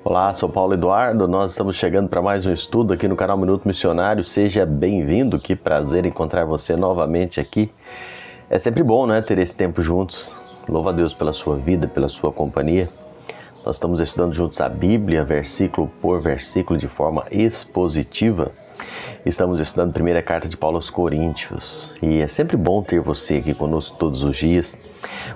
Olá, sou Paulo Eduardo, nós estamos chegando para mais um estudo aqui no canal Minuto Missionário. Seja bem-vindo, que prazer encontrar você novamente aqui. É sempre bom, né, ter esse tempo juntos. Louva a Deus pela sua vida, pela sua companhia. Nós estamos estudando juntos a Bíblia, versículo por versículo, de forma expositiva. Estamos estudando a primeira carta de Paulo aos Coríntios. E é sempre bom ter você aqui conosco todos os dias.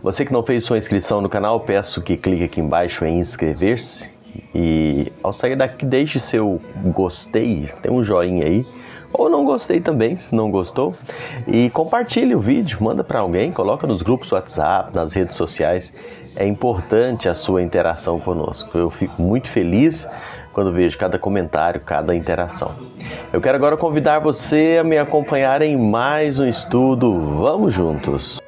Você que não fez sua inscrição no canal, peço que clique aqui embaixo em inscrever-se. E ao sair daqui, deixe seu gostei, tem um joinha aí, ou não gostei também, se não gostou, e compartilhe o vídeo, manda para alguém, coloca nos grupos WhatsApp, nas redes sociais. É importante a sua interação conosco. Eu fico muito feliz quando vejo cada comentário, cada interação. Eu quero agora convidar você a me acompanhar em mais um estudo. Vamos juntos!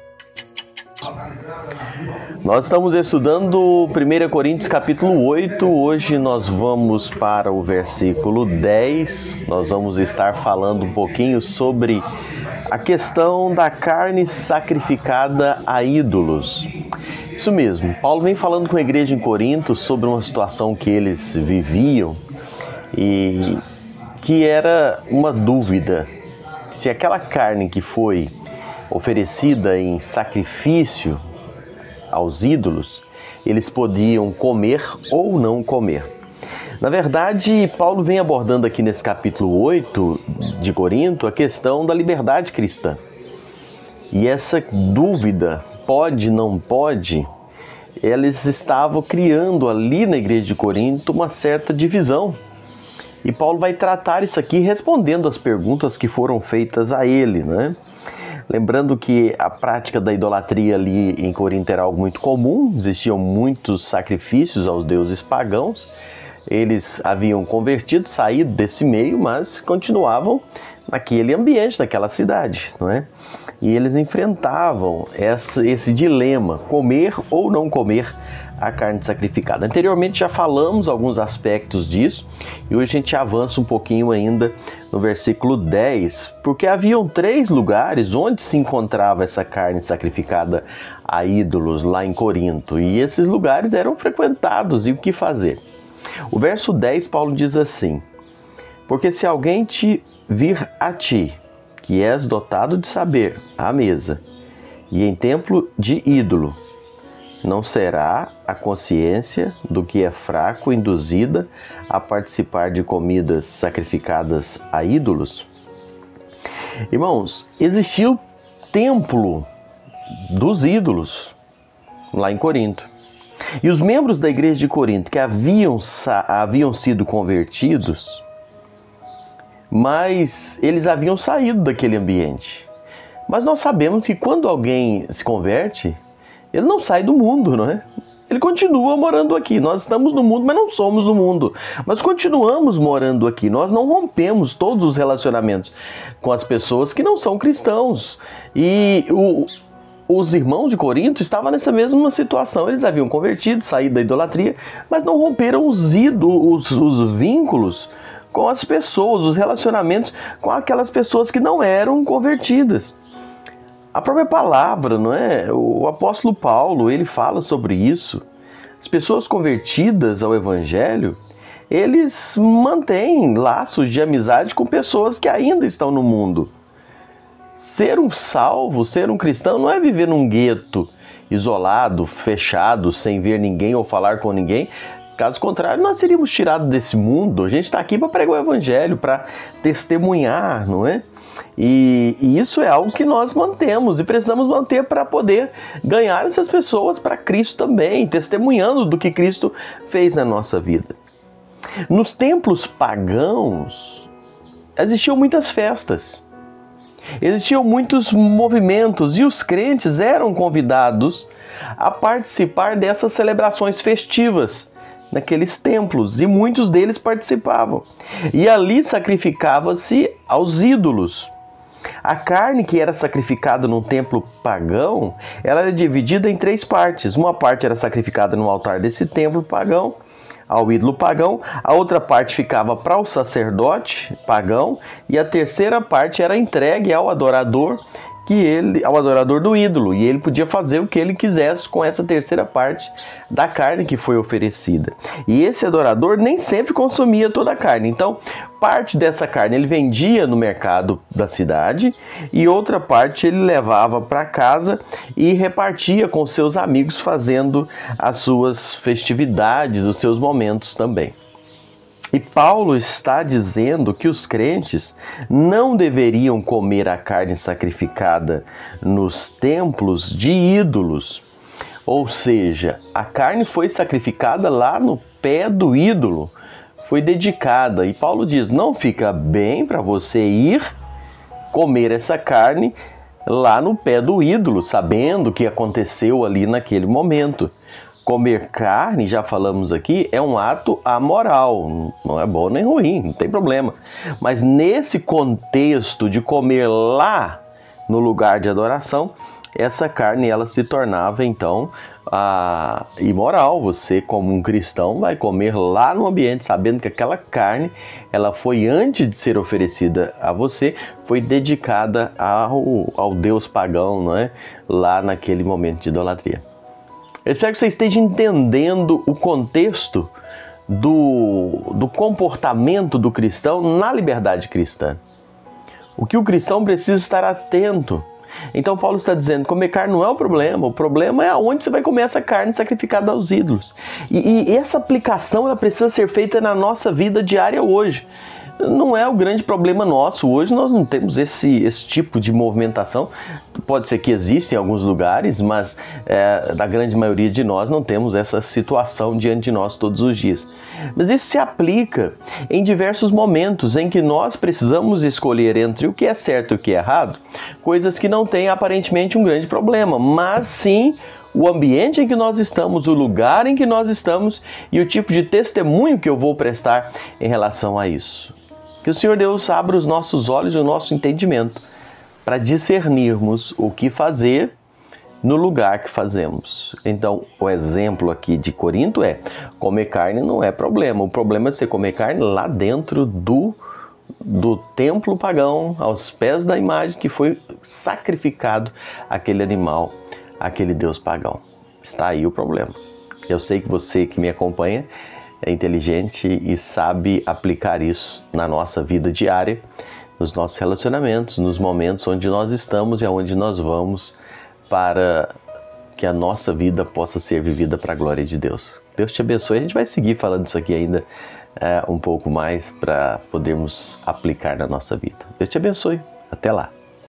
Nós estamos estudando 1 Coríntios capítulo 8, hoje nós vamos para o versículo 10, nós vamos estar falando um pouquinho sobre a questão da carne sacrificada a ídolos. Isso mesmo, Paulo vem falando com a igreja em Corinto sobre uma situação que eles viviam e que era uma dúvida, se aquela carne que foi oferecida em sacrifício aos ídolos, eles podiam comer ou não comer. Na verdade, Paulo vem abordando aqui nesse capítulo 8 de Corinto a questão da liberdade cristã. E essa dúvida, pode, não pode, eles estavam criando ali na igreja de Corinto uma certa divisão. E Paulo vai tratar isso aqui respondendo as perguntas que foram feitas a ele, né? Lembrando que a prática da idolatria ali em Corinto era algo muito comum, existiam muitos sacrifícios aos deuses pagãos, eles haviam convertido, saído desse meio, mas continuavam naquele ambiente, naquela cidade, não é? E eles enfrentavam esse dilema, comer ou não comer a carne sacrificada. Anteriormente já falamos alguns aspectos disso e hoje a gente avança um pouquinho ainda no versículo 10, porque haviam 3 lugares onde se encontrava essa carne sacrificada a ídolos lá em Corinto, e esses lugares eram frequentados. E o que fazer? O verso 10, Paulo diz assim: porque se alguém te vir a ti, que és dotado de saber, à mesa, e em templo de ídolo, não será a consciência do que é fraco induzida a participar de comidas sacrificadas a ídolos? Irmãos, existia o templo dos ídolos lá em Corinto. E os membros da igreja de Corinto que haviam sido convertidos, mas eles haviam saído daquele ambiente. Mas nós sabemos que quando alguém se converte, ele não sai do mundo, não é? Ele continua morando aqui. Nós estamos no mundo, mas não somos do mundo. Mas continuamos morando aqui. Nós não rompemos todos os relacionamentos com as pessoas que não são cristãos. E os irmãos de Corinto estavam nessa mesma situação. Eles haviam convertido, saído da idolatria, mas não romperam os vínculos com as pessoas, os relacionamentos com aquelas pessoas que não eram convertidas. A própria palavra, não é? O apóstolo Paulo, ele fala sobre isso. As pessoas convertidas ao evangelho, eles mantêm laços de amizade com pessoas que ainda estão no mundo. Ser um salvo, ser um cristão, não é viver num gueto, isolado, fechado, sem ver ninguém ou falar com ninguém. Caso contrário, nós seríamos tirados desse mundo. A gente está aqui para pregar o evangelho, para testemunhar, não é? E isso é algo que nós mantemos e precisamos manter para poder ganhar essas pessoas para Cristo também, testemunhando do que Cristo fez na nossa vida. Nos templos pagãos, existiam muitas festas, existiam muitos movimentos e os crentes eram convidados a participar dessas celebrações festivas naqueles templos, e muitos deles participavam. E ali sacrificava-se aos ídolos. A carne que era sacrificada num templo pagão, ela era dividida em 3 partes. Uma parte era sacrificada no altar desse templo pagão, ao ídolo pagão, a outra parte ficava para o sacerdote pagão, e a terceira parte era entregue ao adorador, ao adorador do ídolo, e ele podia fazer o que ele quisesse com essa terceira parte da carne que foi oferecida. E esse adorador nem sempre consumia toda a carne, então parte dessa carne ele vendia no mercado da cidade e outra parte ele levava para casa e repartia com seus amigos, fazendo as suas festividades, os seus momentos também. E Paulo está dizendo que os crentes não deveriam comer a carne sacrificada nos templos de ídolos. Ou seja, a carne foi sacrificada lá no pé do ídolo, foi dedicada. E Paulo diz, não fica bem para você ir comer essa carne lá no pé do ídolo, sabendo o que aconteceu ali naquele momento. Comer carne, já falamos aqui, é um ato amoral, não é bom nem ruim, não tem problema. Mas nesse contexto de comer lá no lugar de adoração, essa carne ela se tornava então imoral. Você, como um cristão, vai comer lá no ambiente, sabendo que aquela carne, ela foi, antes de ser oferecida a você, foi dedicada ao Deus pagão, não é? Lá naquele momento de idolatria. Eu espero que você esteja entendendo o contexto do comportamento do cristão na liberdade cristã. O que o cristão precisa estar atento. Então Paulo está dizendo, comer carne não é o problema é aonde você vai comer essa carne sacrificada aos ídolos. E essa aplicação ela precisa ser feita na nossa vida diária hoje. Não é o grande problema nosso. Hoje nós não temos esse tipo de movimentação. Pode ser que exista em alguns lugares, mas da grande maioria de nós não temos essa situação diante de nós todos os dias. Mas isso se aplica em diversos momentos em que nós precisamos escolher entre o que é certo e o que é errado, coisas que não têm aparentemente um grande problema, mas sim o ambiente em que nós estamos, o lugar em que nós estamos e o tipo de testemunho que eu vou prestar em relação a isso. Que o Senhor Deus abra os nossos olhos e o nosso entendimento para discernirmos o que fazer no lugar que fazemos. Então, o exemplo aqui de Corinto é, comer carne não é problema. O problema é você comer carne lá dentro do templo pagão, aos pés da imagem que foi sacrificado aquele animal, aquele Deus pagão. Está aí o problema. Eu sei que você que me acompanha é inteligente e sabe aplicar isso na nossa vida diária, nos nossos relacionamentos, nos momentos onde nós estamos e aonde nós vamos, para que a nossa vida possa ser vivida para a glória de Deus. Deus te abençoe. A gente vai seguir falando isso aqui ainda um pouco mais para podermos aplicar na nossa vida. Deus te abençoe. Até lá.